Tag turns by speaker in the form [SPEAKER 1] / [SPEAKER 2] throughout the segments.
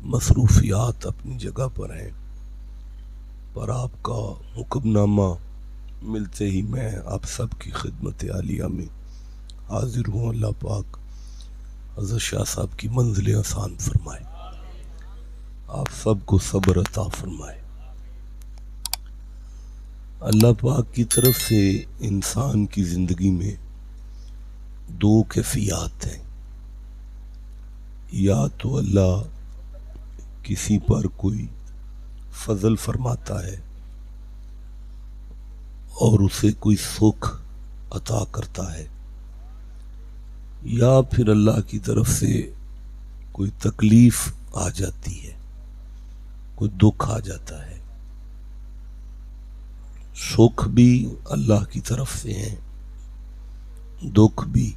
[SPEAKER 1] مصروفیات اپنی جگہ پر ہیں، پر آپ کا حکم نامہ ملتے ہی میں آپ سب کی خدمت عالیہ میں حاضر ہوں۔ اللہ پاک حضرت شاہ صاحب کی منزلیں آسان فرمائے، آپ سب کو صبر عطا فرمائے۔ اللہ پاک کی طرف سے انسان کی زندگی میں دو کیفیات ہیں، یا تو اللہ کسی پر کوئی فضل فرماتا ہے اور اسے کوئی سکھ عطا کرتا ہے، یا پھر اللہ کی طرف سے کوئی تکلیف آ جاتی ہے، کوئی دکھ آ جاتا ہے۔ سکھ بھی اللہ کی طرف سے ہیں، دکھ بھی،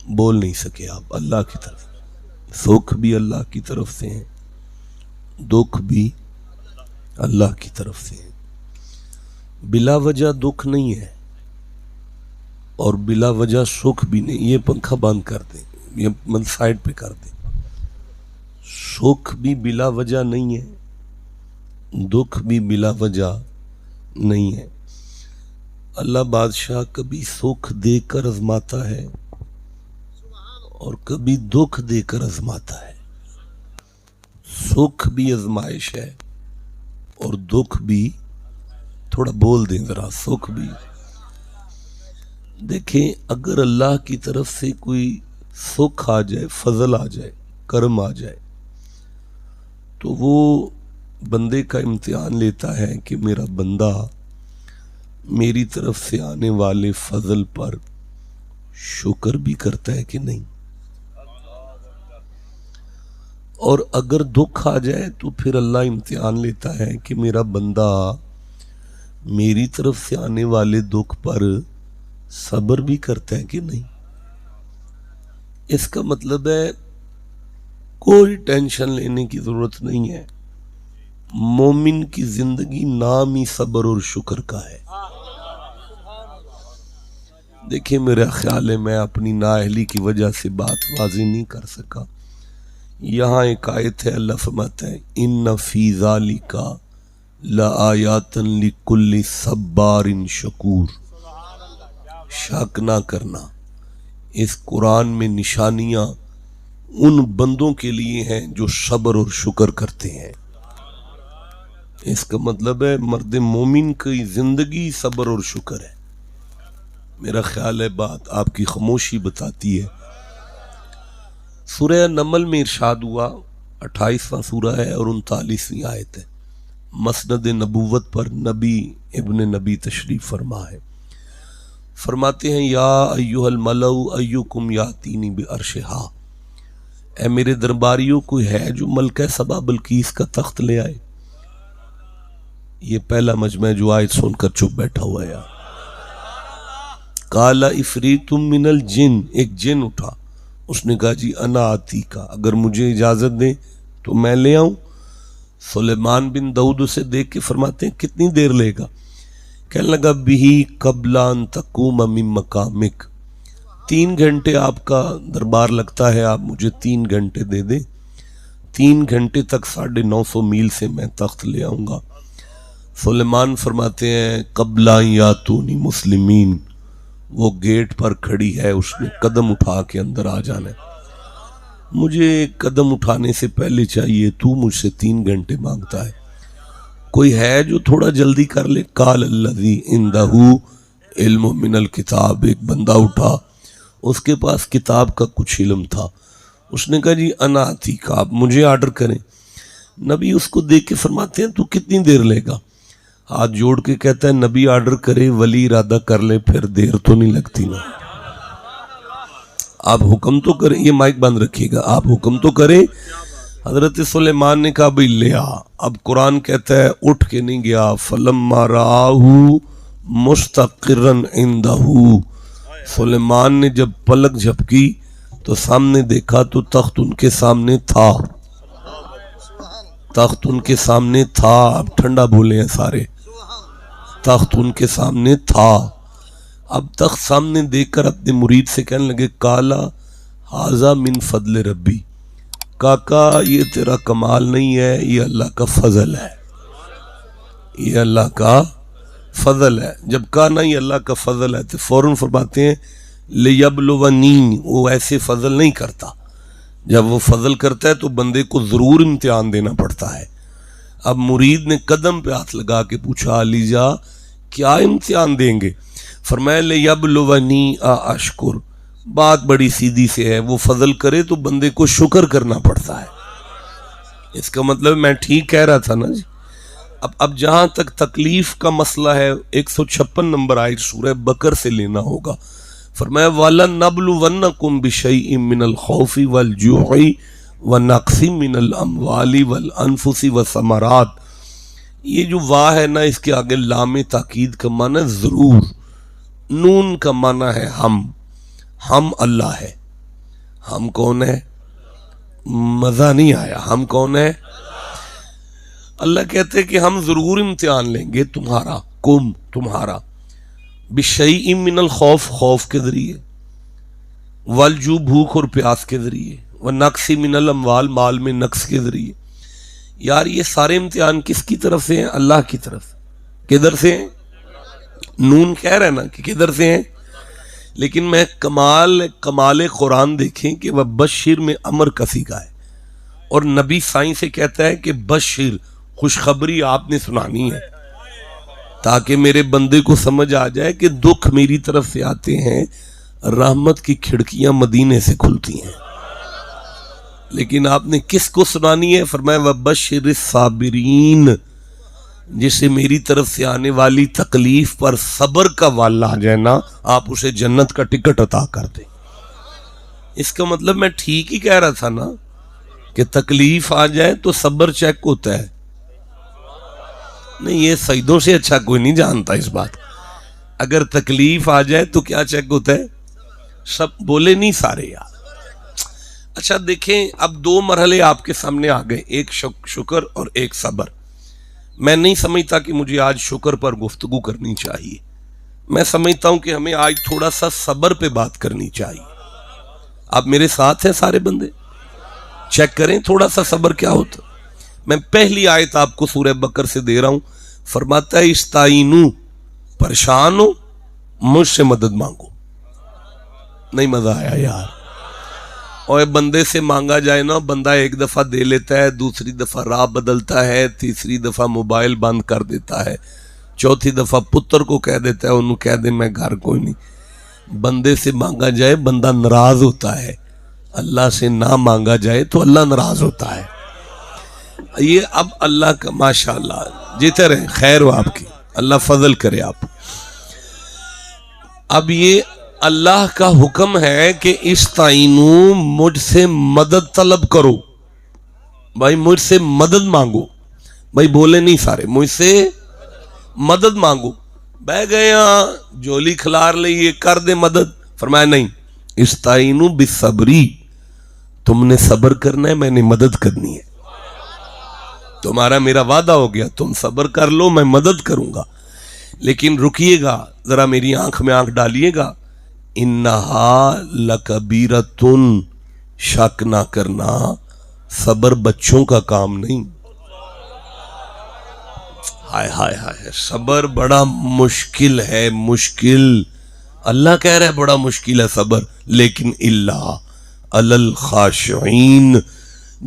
[SPEAKER 1] بول نہیں سکے آپ، اللہ کی طرف، سکھ بھی اللہ کی طرف سے ہیں، دکھ بھی اللہ کی طرف سے ہیں۔ بلا وجہ دکھ نہیں ہے اور بلا وجہ سکھ بھی نہیں۔ یہ پنکھا بند کر دیں، یہ سائڈ پہ کر دیں۔ سکھ بھی بلا وجہ نہیں ہے، دکھ بھی بلا وجہ نہیں ہے۔ اللہ بادشاہ کبھی سکھ دے کر آزماتا ہے اور کبھی دکھ دے کر آزماتا ہے۔ سکھ بھی آزمائش ہے اور دکھ بھی، تھوڑا بول دیں ذرا، سکھ بھی۔ دیکھیں اگر اللہ کی طرف سے کوئی سکھ آ جائے، فضل آ جائے، کرم آ جائے، تو وہ بندے کا امتحان لیتا ہے کہ میرا بندہ میری طرف سے آنے والے فضل پر شکر بھی کرتا ہے کہ نہیں۔ اور اگر دکھ آ جائے تو پھر اللہ امتحان لیتا ہے کہ میرا بندہ میری طرف سے آنے والے دکھ پر صبر بھی کرتا ہے کہ نہیں۔ اس کا مطلب ہے کوئی ٹینشن لینے کی ضرورت نہیں ہے، مومن کی زندگی نام ہی صبر اور شکر کا ہے۔ دیکھیں میرا خیال ہے میں اپنی نااہلی کی وجہ سے بات واضح نہیں کر سکا۔ یہاں ایک آیت ہے، اللہ فرماتا ہے ان فی ذالک لآیات لکل صبار شکور۔ شک نہ کرنا، اس قرآن میں نشانیاں ان بندوں کے لیے ہیں جو صبر اور شکر کرتے ہیں۔ اس کا مطلب ہے مرد مومن کی زندگی صبر اور شکر ہے۔ میرا خیال ہے بات آپ کی خاموشی بتاتی ہے۔ سورہ نمل میں ارشاد ہوا، 28واں سورہ ہے اور 39ویں آیت ہے۔ مسند نبوت پر نبی ابن نبی تشریف فرما ہے، فرماتے ہیں یا ایھا الملأ ایکم یاتینی بعرشھا، اے میرے درباریوں کوئی ہے جو ملکہ سبا بلقیس کا تخت لے آئے۔ یہ پہلا مجمع جو آیت سن کر چپ بیٹھا ہوا ہے۔ قال عفریت من الجن، ایک جن اٹھا، اس نے کہا جی انا آتی کا، اگر مجھے اجازت دیں تو میں لے آؤں۔ سلیمان بن داؤد اسے دیکھ کے فرماتے ہیں کتنی دیر لے گا؟ کہنے لگا بہی قبل ان تقوم من مقامک، 3 گھنٹے آپ کا دربار لگتا ہے، آپ مجھے 3 گھنٹے دے دیں، 3 گھنٹے تک 950 میل سے میں تخت لے آؤں گا۔ سلیمان فرماتے ہیں قبل ان یاتونی مسلمین، وہ گیٹ پر کھڑی ہے، اس نے قدم اٹھا کے اندر آ جانا ہے، مجھے قدم اٹھانے سے پہلے چاہیے، تو مجھ سے 3 گھنٹے مانگتا ہے، کوئی ہے جو تھوڑا جلدی کر لے؟ قال الذی عندہ علم من الکتاب، ایک بندہ اٹھا، اس کے پاس کتاب کا کچھ علم تھا، اس نے کہا جی انا آتی کا، آپ مجھے آرڈر کریں۔ نبی اس کو دیکھ کے فرماتے ہیں تو کتنی دیر لے گا؟ ہاتھ جوڑ کے کہتا ہے نبی آرڈر کرے، ولی ارادہ کر لے، پھر دیر تو نہیں لگتی نا۔ آپ حکم تو کریں، یہ مائک بند رکھیے گا، آپ حکم تو کریں۔ حضرت سلیمان نے کہا بھئی لے آ۔ اب قرآن کہتا ہے اٹھ کے نہیں گیا، فلما رآہ مستقرا عندہ، سلیمان نے جب پلک جھپکی تو سامنے دیکھا تو تخت ان کے سامنے تھا، تخت ان کے سامنے تھا۔ اب ٹھنڈا بولے ہیں سارے، تخت ان کے سامنے تھا۔ اب تخت سامنے دیکھ کر اپنے مرید سے کہنے لگے کالا ھذا من فضل ربی، کاکا یہ تیرا کمال نہیں ہے، یہ اللہ کا فضل ہے، یہ اللہ کا فضل ہے۔ جب کہا نا یہ اللہ کا فضل ہے تو فوراً فرماتے ہیں لیبلونی، وہ ایسے فضل نہیں کرتا، جب وہ فضل کرتا ہے تو بندے کو ضرور امتحان دینا پڑتا ہے۔ اب مرید نے قدم پہ ہاتھ لگا کے پوچھا علی جا کیا امتحان دیں گے؟ فرمایا لیبلونی اشکر، بات بڑی سیدھی سے ہے، وہ فضل کرے تو بندے کو شکر کرنا پڑتا ہے۔ اس کا مطلب میں ٹھیک کہہ رہا تھا نا جی۔ اب جہاں تک تکلیف کا مسئلہ ہے 156 نمبر آیت سورہ بقر سے لینا ہوگا۔ فرمایا وَلَنَّبْلُوَنَّكُمْ بِشَيْءٍ مِّنَ الْخَوْفِ وَالْجُوعِ وَنَقْصٍ مِّنَ الْأَمْوَالِ وَالْأَنفُسِ وَالثَّمَرَاتِ، یہ جو واہ ہے نا اس کے آگے لام تاکید کا معنی ضرور، نون کا معنی ہے ہم اللہ ہے۔ ہم کون ہے؟ مزہ نہیں آیا، ہم کون ہے؟ اللہ کہتے کہ ہم ضرور امتحان لیں گے تمہارا بشیء من الخوف، خوف کے ذریعے، والجوع بھوک اور پیاس کے ذریعے، ونقص من الاموال مال میں نقص کے ذریعے۔ یار یہ سارے امتحان کس کی طرف سے ہیں؟ اللہ کی طرف۔ کدھر سے ہیں؟ نون کہہ رہے نا کہ کدھر سے ہیں، لیکن میں کمال قرآن دیکھیں کہ وہ بشیر میں امر کسی کا ہے، اور نبی سائیں سے کہتا ہے کہ بشیر، خوشخبری آپ نے سنانی ہے تاکہ میرے بندے کو سمجھ آ جائے کہ دکھ میری طرف سے آتے ہیں، رحمت کی کھڑکیاں مدینے سے کھلتی ہیں۔ لیکن آپ نے کس کو سنانی ہے؟ فرمایا وَبَشِّرِ الصَّابِرِينَ، جسے میری طرف سے آنے والی تکلیف پر صبر کا والا آ جائے نا، آپ اسے جنت کا ٹکٹ عطا کر دیں۔ اس کا مطلب میں ٹھیک ہی کہہ رہا تھا نا کہ تکلیف آ جائے تو صبر چیک ہوتا ہے۔ نہیں، یہ سجدوں سے اچھا کوئی نہیں جانتا اس بات۔ اگر تکلیف آ جائے تو کیا چیک ہوتا ہے؟ سب بولے نہیں سارے یار۔ اچھا دیکھیں، اب دو مرحلے آپ کے سامنے آ گئے، ایک شکر اور ایک صبر۔ میں نہیں سمجھتا کہ مجھے آج شکر پر گفتگو کرنی چاہیے، میں سمجھتا ہوں کہ ہمیں آج تھوڑا سا صبر پہ بات کرنی چاہیے۔ آپ میرے ساتھ ہیں سارے بندے؟ چیک کریں تھوڑا سا صبر کیا ہوتا۔ میں پہلی آیت آپ کو سورہ بقر سے دے رہا ہوں، فرماتا ہے استعینو، پریشان ہو مجھ سے مدد مانگو۔ نہیں مزہ آیا یار؟ اور بندے سے مانگا جائے نا، بندہ ایک دفعہ دے لیتا ہے، دوسری دفعہ راہ بدلتا ہے، تیسری دفعہ موبائل بند کر دیتا ہے، چوتھی دفعہ پتر کو کہہ دیتا ہے انہوں کہہ دیں میں گھر کوئی نہیں۔ بندے سے مانگا جائے بندہ ناراض ہوتا ہے، اللہ سے نہ مانگا جائے تو اللہ ناراض ہوتا ہے۔ یہ اب اللہ کا ماشاءاللہ جیتے رہے، خیر ہو آپ کی، اللہ فضل کرے آپ۔ اب یہ اللہ کا حکم ہے کہ استعینو، مجھ سے مدد طلب کرو، بھائی مجھ سے مدد مانگو۔ بھائی بولے نہیں سارے، مجھ سے مدد مانگو۔ بہ گئے ہاں جولی کھلار لئیے کر دے مدد، فرمایا نہیں، استعینو بالصبری، تم نے صبر کرنا ہے، میں نے مدد کرنی ہے۔ تمہارا میرا وعدہ ہو گیا، تم صبر کر لو میں مدد کروں گا، لیکن رکیے گا ذرا، میری آنکھ میں آنکھ ڈالیے گا۔ انہا لکبیرتن، شک نہ کرنا صبر بچوں کا کام نہیں۔ ہائے ہائے ہائے، صبر بڑا مشکل ہے، مشکل، اللہ کہہ رہا ہے بڑا مشکل ہے صبر، لیکن اللہ علی الخاشعین،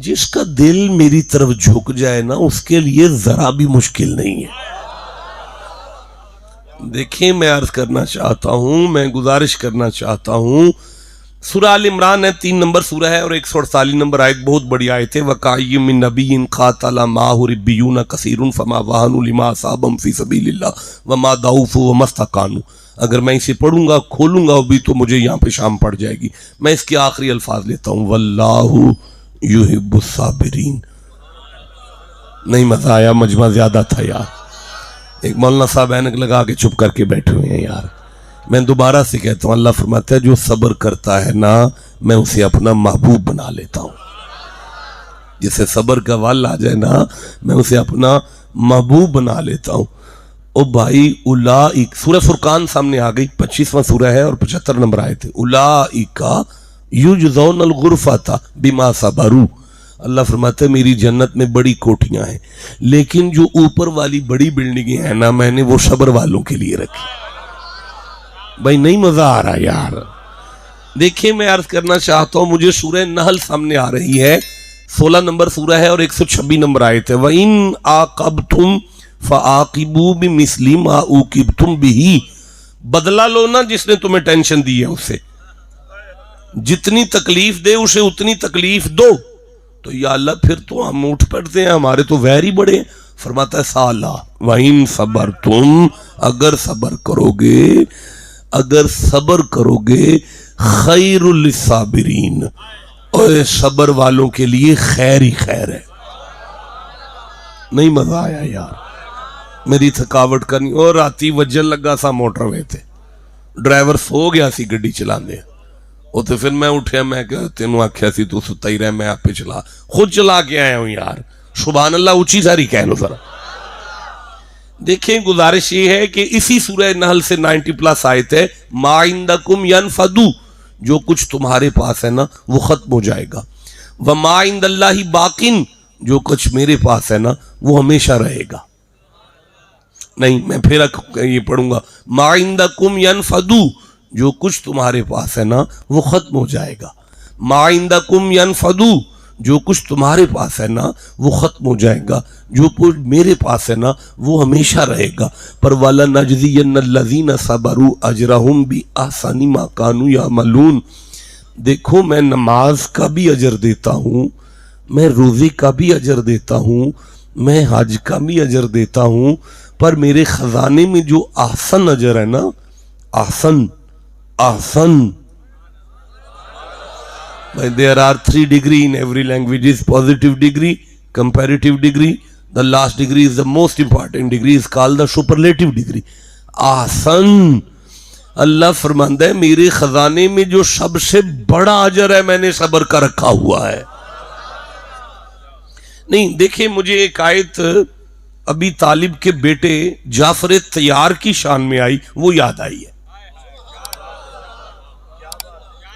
[SPEAKER 1] جس کا دل میری طرف جھک جائے نا اس کے لیے ذرا بھی مشکل نہیں ہے۔ دیکھیں میں عرض کرنا چاہتا ہوں، میں گزارش کرنا چاہتا ہوں، سورہ آل عمران ہے، 3 نمبر سورہ ہے اور 148 نمبر آیت، بہت بڑی آیت ہے۔ وَقَأَيٍّ مِّن نَبِيٍّ قَاتَلَ مَعَهُ رِبِّيُّونَ كَثِيرٌ فَمَا وَهَنُوا لِمَا أَصَابَهُمْ فِي سَبِيلِ اللَّهِ وَمَا ضَعُفُوا وَمَا اسْتَكَانُوا۔ اگر میں اسے پڑھوں گا کھولوں گا بھی تو مجھے یہاں پہ شام پڑ جائے گی۔ میں اس کے آخری الفاظ لیتا ہوں، وَاللَّهُ يُحِبُّ الصَّابِرِينَ۔ نہیں مزہ آیا، مجمع زیادہ تھا یار۔ ایک مولانا صاحب اینک لگا کے چپ کر کے بیٹھے ہوئے ہیں یار۔ میں دوبارہ سے کہتا ہوں، اللہ فرماتا ہے جو صبر کرتا ہے نا میں اسے اپنا محبوب بنا لیتا ہوں۔ جسے صبر کا وال آ جائے نا میں اسے اپنا محبوب بنا لیتا ہوں۔ او بھائی اولائک، سورہ فرقان سامنے آ گئی، 25واں سورہ ہے اور 75 نمبر آئے تھے۔ اولائک یجزون الغرفۃ بما صبروا، اللہ فرماتا ہے میری جنت میں بڑی کوٹھیاں ہیں، لیکن جو اوپر والی بڑی بلڈنگیں ہیں نا، میں نے وہ صبر والوں کے لیے رکھی۔ بھائی نہیں مزہ آ رہا یار؟ دیکھیں میں عرض کرنا چاہتا ہوں، مجھے سورہ نحل سامنے آ رہی ہے، 16 نمبر سورہ ہے اور 126 نمبر آیت ہے۔ وَإِنْ عَاقَبْتُمْ فَعَاقِبُوا بِمِثْلِ مَا عُوقِبْتُمْ بِهِ، بدلہ لو نا جس نے تمہیں ٹینشن دی ہے اس سے، جتنی تکلیف دے اسے اتنی تکلیف دو۔ تو یا اللہ پھر تو ہم اٹھ پڑتے ہیں، ہمارے تو ویر ہی بڑے ہیں۔ فرماتا ہے سالہ وَإِنْ صَبَرْتُمْ، اگر صبر کرو گے، اگر صبر کرو گے، خیر للصابرین، اور صبر والوں کے لیے خیر ہی خیر ہے۔ نہیں مزہ آیا یار؟ میری تھکاوٹ کرنی، اور راتی وجن لگا سا موٹر وے تے، ڈرائیور سو گیا سی گڈی چلان دے، وہ تو پھر میں اٹھیا، میں کہ تینوں آکھیا سی تو ستا ہی رہ، میں آپ پہ چلا، خود چلا کے آیا ہوں یار۔ سبحان اللہ، اونچی ساری کہہ لو ذرا۔ دیکھیں گزارش یہ ہے کہ اسی سورہ نحل سے 90+ آیت ہے، ما عندکم ینفد، جو کچھ تمہارے پاس ہے نا وہ ختم ہو جائے گا، وما عند اللہ باقٍ، جو کچھ میرے پاس ہے نا وہ ہمیشہ رہے گا۔ نہیں میں پھر یہ پڑھوں گا، ما عندکم ینفد، جو کچھ تمہارے پاس ہے نا وہ ختم ہو جائے گا، ما عندکم ینفد، جو کچھ تمہارے پاس ہے نا وہ ختم ہو جائے گا، جو کچھ میرے پاس ہے نا وہ ہمیشہ رہے گا۔ پر وَلَنَجْزِيَنَّ الَّذِينَ صَبَرُوا أَجْرَهُمْ بِأَحْسَنِ مَا كَانُوا يَعْمَلُونَ، دیکھو میں نماز کا بھی اجر دیتا ہوں، میں روزے کا بھی اجر دیتا ہوں، میں حج کا بھی اجر دیتا ہوں، پر میرے خزانے میں جو احسن اجر ہے نا، احسن there are 3 degrees in every language: is positive degree, comparative degree, the last degree is the most important degree, is called the superlative degree. احسن، اللہ فرماندہ ہے میرے خزانے میں جو سب سے بڑا اجر ہے میں نے صبر کا رکھا ہوا ہے۔ نہیں دیکھیں، مجھے ایک آیت ابھی طالب کے بیٹے جعفر طیار کی شان میں آئی، وہ یاد آئی ہے۔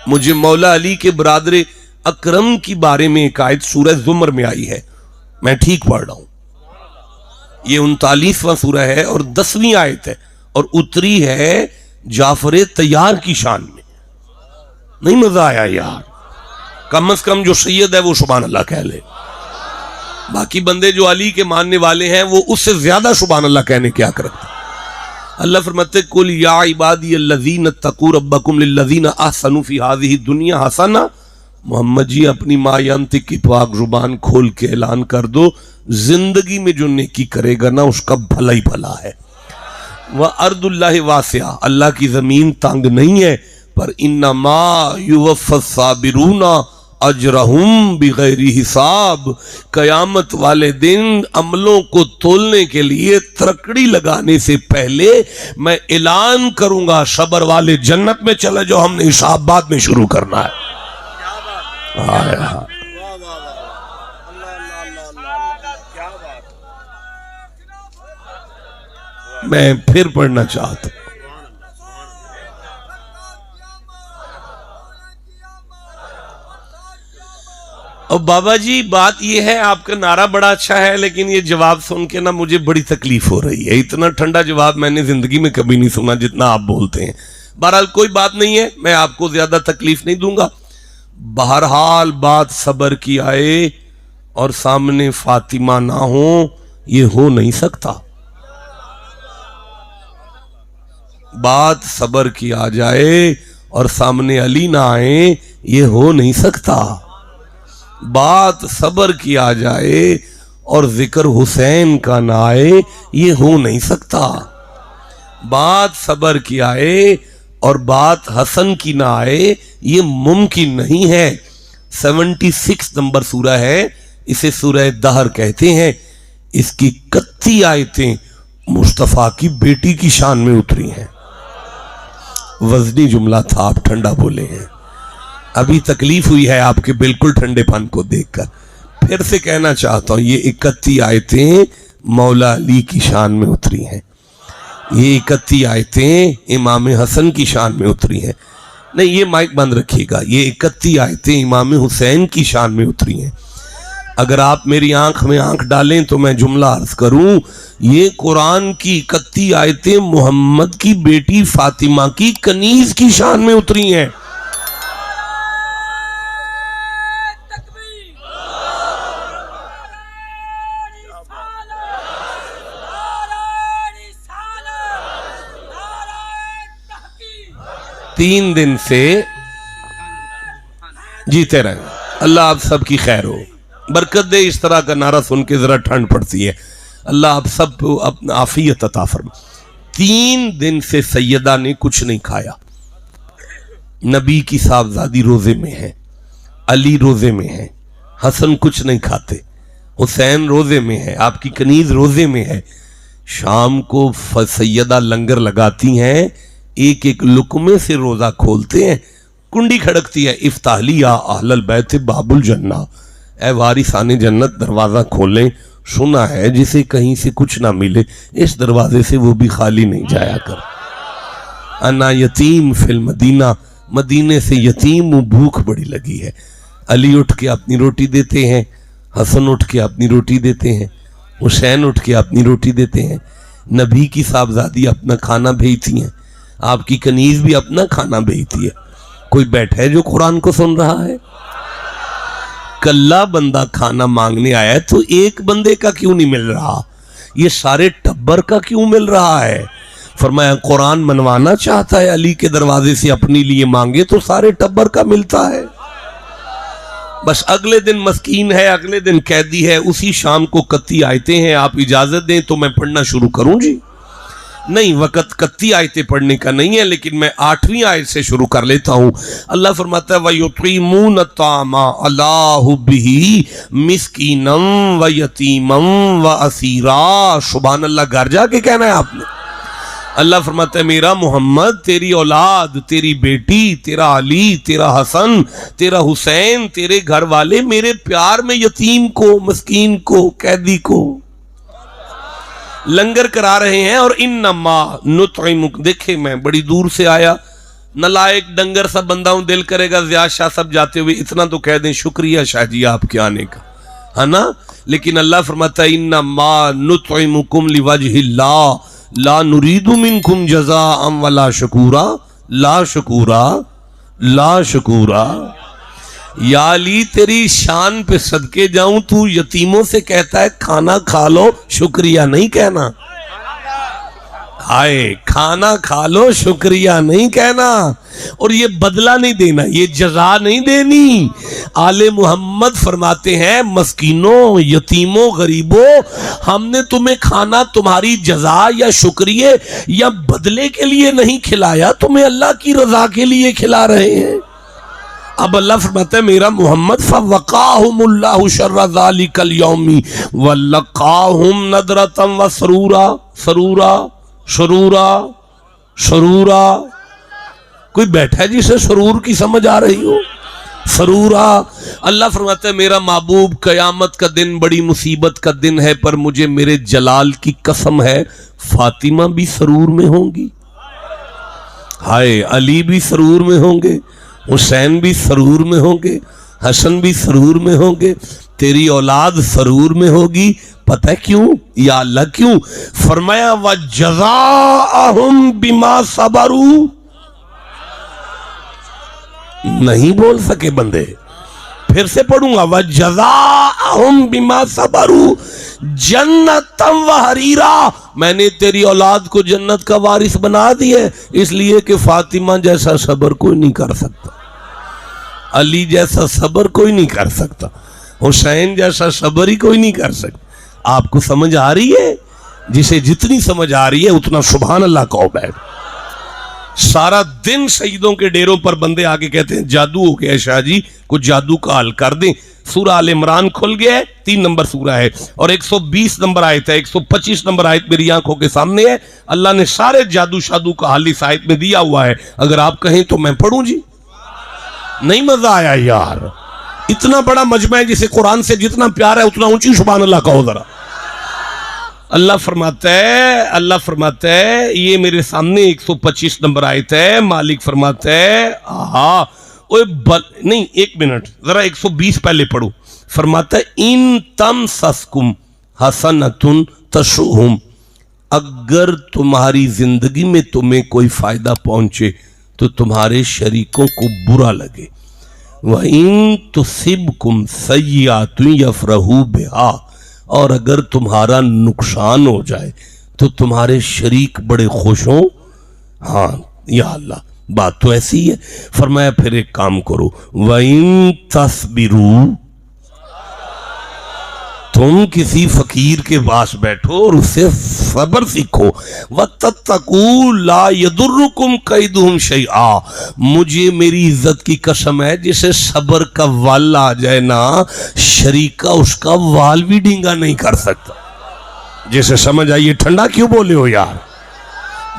[SPEAKER 1] مجھے مولا علی کے برادر اکرم کی بارے میں ایک آیت سورہ زمر میں آئی ہے، میں ٹھیک پڑھ رہا ہوں، یہ 39واں سورہ ہے اور 10ویں آیت ہے، اور اتری ہے جعفر طیار کی شان میں۔ نہیں مزہ آیا یار؟ کم از کم جو سید ہے وہ سبحان اللہ کہہ لے، باقی بندے جو علی کے ماننے والے ہیں وہ اس سے زیادہ سبحان اللہ کہنے کیا کرتے ہیں۔ اللہ فرماتے قل یا عبادی الذین اتقوا ربکم للذین احسنوا فی ہذہ الدنیا حسنہ، محمد جی اپنی ما ینطق کی پاک زبان کھول کے اعلان کر دو، زندگی میں جو نیکی کرے گا نا اس کا بھلا ہی بھلا ہے۔ وَأَرْضُ اللَّهِ وَاسِعَةٌ، اللہ کی زمین تنگ نہیں ہے، پر انما یوفی الصابرون اجرہم بغیر حساب، قیامت والے دن عملوں کو تولنے کے لیے ترکڑی لگانے سے پہلے میں اعلان کروں گا صبر والے جنت میں چلے جو، ہم نے حساب بعد میں شروع کرنا ہے۔ میں پھر پڑھنا چاہتا ہوں، اور بابا جی بات یہ ہے، آپ کا نعرہ بڑا اچھا ہے لیکن یہ جواب سن کے نا مجھے بڑی تکلیف ہو رہی ہے، اتنا ٹھنڈا جواب میں نے زندگی میں کبھی نہیں سنا جتنا آپ بولتے ہیں۔ بہرحال کوئی بات نہیں ہے، میں آپ کو زیادہ تکلیف نہیں دوں گا۔ بہرحال بات صبر کی آئے اور سامنے فاطمہ نہ ہو، یہ ہو نہیں سکتا۔ بات صبر کی آ جائے اور سامنے علی نہ آئے، یہ ہو نہیں سکتا۔ بات صبر کی آ جائے اور ذکر حسین کا نہ آئے، یہ ہو نہیں سکتا۔ بات صبر کی آئے اور بات حسن کی نہ آئے، یہ ممکن نہیں ہے۔ 76 نمبر سورہ ہے، اسے سورہ دہر کہتے ہیں۔ اس کی 31 آیتیں مصطفیٰ کی بیٹی کی شان میں اتری ہیں۔ وزنی جملہ تھا، آپ ٹھنڈا بولے ہیں، ابھی تکلیف ہوئی ہے آپ کے بالکل ٹھنڈے پن کو دیکھ کر۔ پھر سے کہنا چاہتا ہوں، یہ 31 آیتیں مولا علی کی شان میں اتری ہیں، یہ 31 آیتیں امام حسن کی شان میں اتری ہیں۔ نہیں، یہ مائک بند رکھیے گا، یہ 31 آیتیں امام حسین کی شان میں اتری ہیں۔ اگر آپ میری آنکھ میں آنکھ ڈالیں تو میں جملہ عرض کروں، یہ قرآن کی 31 آیتیں محمد کی بیٹی فاطمہ کی کنیز کی شان میں اتری ہیں۔ تین دن سے جیتے رہیں، اللہ آپ سب کی خیر ہو، برکت دے۔ اس طرح کا نعرہ سن کے ذرا ٹھنڈ پڑتی ہے۔ اللہ آپ سب کو اپنا عافیت عطا فرمائے۔ 3 دن سے سیدہ نے کچھ نہیں کھایا۔ نبی کی صاحبزادی روزے میں ہے، علی روزے میں ہے، حسن کچھ نہیں کھاتے، حسین روزے میں ہے، آپ کی کنیز روزے میں ہے۔ شام کو سیدہ لنگر لگاتی ہیں، ایک ایک لقمے سے روزہ کھولتے ہیں، کنڈی کھڑکتی ہے، افتح لی یا اہل البیت باب الجنہ، اے وارثان جنت دروازہ کھولیں، سنا ہے جسے کہیں سے کچھ نہ ملے اس دروازے سے وہ بھی خالی نہیں جایا کر۔ انا یتیم فی المدینہ، مدینے سے یتیم ہوں، بھوک بڑی لگی ہے۔ علی اٹھ کے اپنی روٹی دیتے ہیں، حسن اٹھ کے اپنی روٹی دیتے ہیں، حسین اٹھ کے اپنی روٹی دیتے ہیں، نبی کی صاحبزادی اپنا کھانا بھیجتی ہیں، آپ کی کنیز بھی اپنا کھانا بھیجتی ہے۔ کوئی بیٹھا ہے جو قرآن کو سن رہا ہے؟ کلا بندہ کھانا مانگنے آیا ہے تو ایک بندے کا کیوں نہیں مل رہا؟ یہ سارے ٹبر کا کیوں مل رہا ہے؟ فرمایا قرآن منوانا چاہتا ہے، علی کے دروازے سے اپنی لیے مانگے تو سارے ٹبر کا ملتا ہے۔ بس اگلے دن مسکین ہے، اگلے دن قیدی ہے، اسی شام کو 31 آیتیں ہیں، آپ اجازت دیں تو میں پڑھنا شروع کروں؟ جی نہیں، وقت 31 آیتیں پڑھنے کا نہیں ہے، لیکن میں 8ویں آیت سے شروع کر لیتا ہوں۔ اللہ فرماتا ہے وَيُطْعِمُونَ الطَّعَامَ عَلَىٰ حُبِّهِ مِسْكِينًا وَيَتِيمًا وَأَسِيرًا۔ سبحان اللہ، گھر جا کے کہنا ہے آپ نے۔ اللہ فرماتا ہے میرا محمد، تیری اولاد، تیری بیٹی، تیرا علی، تیرا حسن، تیرا حسین، تیرے گھر والے میرے پیار میں یتیم کو، مسکین کو، قیدی کو لنگر کرا رہے ہیں۔ اور انما نطعمک، دیکھیں میں بڑی دور سے آیا، نلائق ڈنگر سا بندہ ہوں، دل کرے گا زیاد شاہ صاحب جاتے ہوئے اتنا تو کہہ دیں شکریہ شاہ جی آپ کے آنے کا، ہے نا؟ لیکن اللہ فرماتا ہے انما نطعمکم لوجہ اللہ لا نرید منکم جزاء ولا شکورا، لا شکورا، لا شکورا۔ یا علی تیری شان پہ صدقے جاؤں، تو یتیموں سے کہتا ہے کھانا کھا لو، شکریہ نہیں کہنا۔ ہائے، کھانا کھا لو، شکریہ نہیں کہنا۔ اور یہ بدلہ نہیں دینا، یہ جزا نہیں دینی۔ آل محمد فرماتے ہیں مسکینوں، یتیموں، غریبوں، ہم نے تمہیں کھانا تمہاری جزا یا شکریہ یا بدلے کے لیے نہیں کھلایا، تمہیں اللہ کی رضا کے لیے کھلا رہے ہیں۔ اب اللہ فرماتا ہے میرا محمد فَوَقَاهُمُ اللَّهُ شَرَّ ذَلِكَ الْيَوْمِ وَلَّقَاهُمْ نَضْرَةً وَسُرُورًا، سرورا، سرورا، سرورا۔ کوئی بیٹھا ہے جسے سرور کی سمجھ آ رہی ہو؟ سرورا۔ اللہ فرماتا ہے میرا محبوب، قیامت کا دن بڑی مصیبت کا دن ہے، پر مجھے میرے جلال کی قسم ہے فاطمہ بھی سرور میں ہوں گی، ہائے علی بھی سرور میں ہوں گے، حسین بھی سرور میں ہوں گے، حسن بھی سرور میں ہوں گے، تیری اولاد سرور میں ہوگی۔ پتہ کیوں؟ یا اللہ کیوں؟ فرمایا وَجَزَاءَهُمْ بِمَا صَبَرُوا۔ نہیں بول سکے بندے، پھر سے پڑھوں گا وَجَزَاءَهُمْ بِمَا صَبَرُوا جَنَّةً وَحَرِيرًا۔ میں نے تیری اولاد کو جنت کا وارث بنا دیا ہے، اس لیے کہ فاطمہ جیسا صبر کوئی نہیں کر سکتا، علی جیسا صبر کوئی نہیں کر سکتا، حسین جیسا صبر ہی کوئی نہیں کر سکتا۔ آپ کو سمجھ آ رہی ہے؟ جسے جتنی سمجھ آ رہی ہے اتنا سبحان اللہ کہو بیٹھ۔ سارا دن سیدوں کے ڈیروں پر بندے آگے کہتے ہیں جادو ہو گیا شاہ جی، کچھ جادو کا حل کر دیں۔ سورہ آل عمران کھل گیا ہے، 3 نمبر سورہ ہے اور 120 نمبر آیت ہے، 125 نمبر آیت میری آنکھوں کے سامنے ہے۔ اللہ نے سارے جادو شادو کا حل اس آیت میں دیا ہوا ہے، اگر آپ کہیں تو میں پڑھوں جی؟ نہیں مزہ آیا یار؟ اتنا بڑا مجمع ہے جسے قرآن سے جتنا پیار ہے اتنا اونچی سبحان اللہ کہو ذرا۔ اللہ فرماتا ہے یہ میرے سامنے 125 نمبر آیت ہے، مالک فرماتا ہے نہیں 1 منٹ ذرا 120 پہلے پڑھو۔ فرماتا ہے ان تمسسکم حسنۃ تسؤہم، اگر تمہاری زندگی میں تمہیں کوئی فائدہ پہنچے تو تمہارے شریکوں کو برا لگے، وَإِن تُصِبْكُمْ سَيِّئَةٌ يَفْرَحُوا بِهَا، اور اگر تمہارا نقصان ہو جائے تو تمہارے شریک بڑے خوش ہوں. ہاں یا اللہ، بات تو ایسی ہے. فرمایا پھر ایک کام کرو، وَإِن تَصْبِرُوا، تم کسی فقیر کے پاس بیٹھو اور اس سے صبر سیکھو، وَتَتَّقُوا لَا يَضُرُّكُمْ كَيْدُهُمْ شَيْئًا، مجھے میری عزت کی قسم ہے جسے صبر کا وال آ جائے نا، شریکہ اس کا وال بھی ڈینگا نہیں کر سکتا. جسے سمجھ آئیے ٹھنڈا کیوں بولے ہو یار.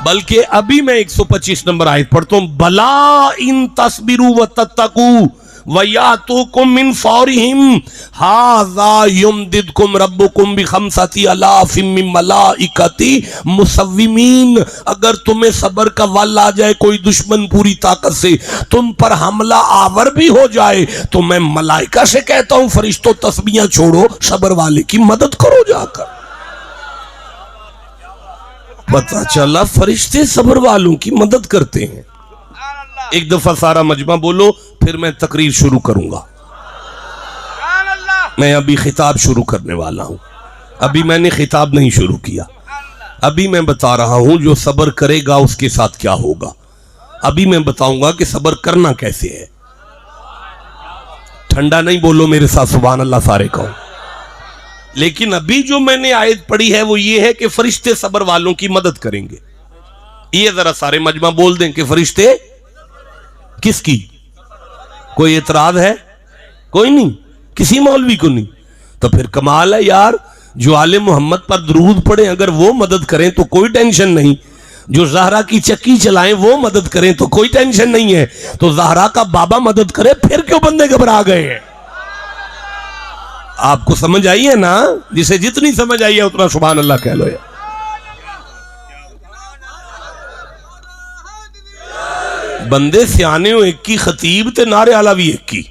[SPEAKER 1] بلکہ ابھی میں 125 نمبر آیت پڑھتا ہوں، بلا ان تصبروا وتتقوا وَيَأْتُوكُم مِّن فَوْرِهِمْ هَٰذَا يُمْدِدْكُمْ رَبُّكُم بِخَمْسَةِ آلَافٍ مِّن مَّلَائِكَةٍ مُّسَوِّمِينَ، اگر تمہیں صبر کا وال آ جائے، کوئی دشمن پوری طاقت سے تم پر حملہ آور بھی ہو جائے، تو میں ملائکہ سے کہتا ہوں فرشتوں تسبیحاں چھوڑو، صبر والے کی مدد کرو جا کر. پتہ چلا فرشتے صبر والوں کی مدد کرتے ہیں. ایک دفعہ سارا مجمع بولو، پھر میں تقریر شروع کروں گا. میں ابھی خطاب شروع کرنے والا ہوں، ابھی میں نے خطاب نہیں شروع کیا. ابھی میں بتا رہا ہوں جو صبر کرے گا اس کے ساتھ کیا ہوگا. ابھی میں بتاؤں گا کہ صبر کرنا کیسے ہے. ٹھنڈا نہیں بولو میرے ساتھ سبحان اللہ سارے کہو. لیکن ابھی جو میں نے آیت پڑھی ہے وہ یہ ہے کہ فرشتے صبر والوں کی مدد کریں گے. یہ ذرا سارے مجمع بول دیں کہ فرشتے کس کی؟ کوئی اعتراض ہے؟ کوئی نہیں، کسی مولوی کو نہیں. تو پھر کمال ہے یار، جو آل محمد پر درود پڑھیں اگر وہ مدد کریں تو کوئی ٹینشن نہیں، جو زہرا کی چکی چلائیں وہ مدد کریں تو کوئی ٹینشن نہیں ہے. تو زہرا کا بابا مدد کرے، پھر کیوں بندے گھبرا گئے ہیں؟ آپ کو سمجھ آئی ہے نا؟ جسے جتنی سمجھ آئی ہے اتنا سبحان اللہ کہہ لو. بندے سیانے ہو ایک کی، خطیب تے نعرے والا بھی ایک کی،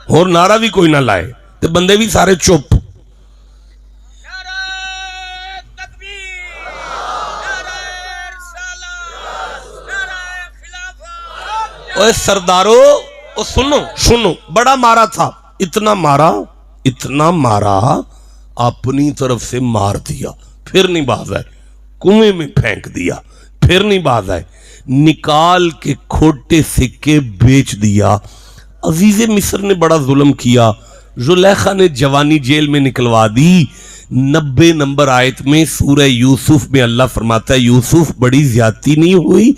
[SPEAKER 1] اور نعرہ بھی کوئی نہ لائے تے بندے بھی سارے چپ. اوے سردارو، او سنو، بڑا مارا تھا، اتنا مارا اپنی طرف سے مار دیا، پھر نہیں باز آئے، کنویں میں پھینک دیا، پھر نہیں باز آئے، نکال کے کھوٹے سکے بیچ دیا. عزیز مصر نے بڑا ظلم کیا، زلیخا نے جوانی جیل میں نکلوا دی. 90 نمبر آیت میں سورہ یوسف میں اللہ فرماتا ہے یوسف بڑی زیادتی نہیں ہوئی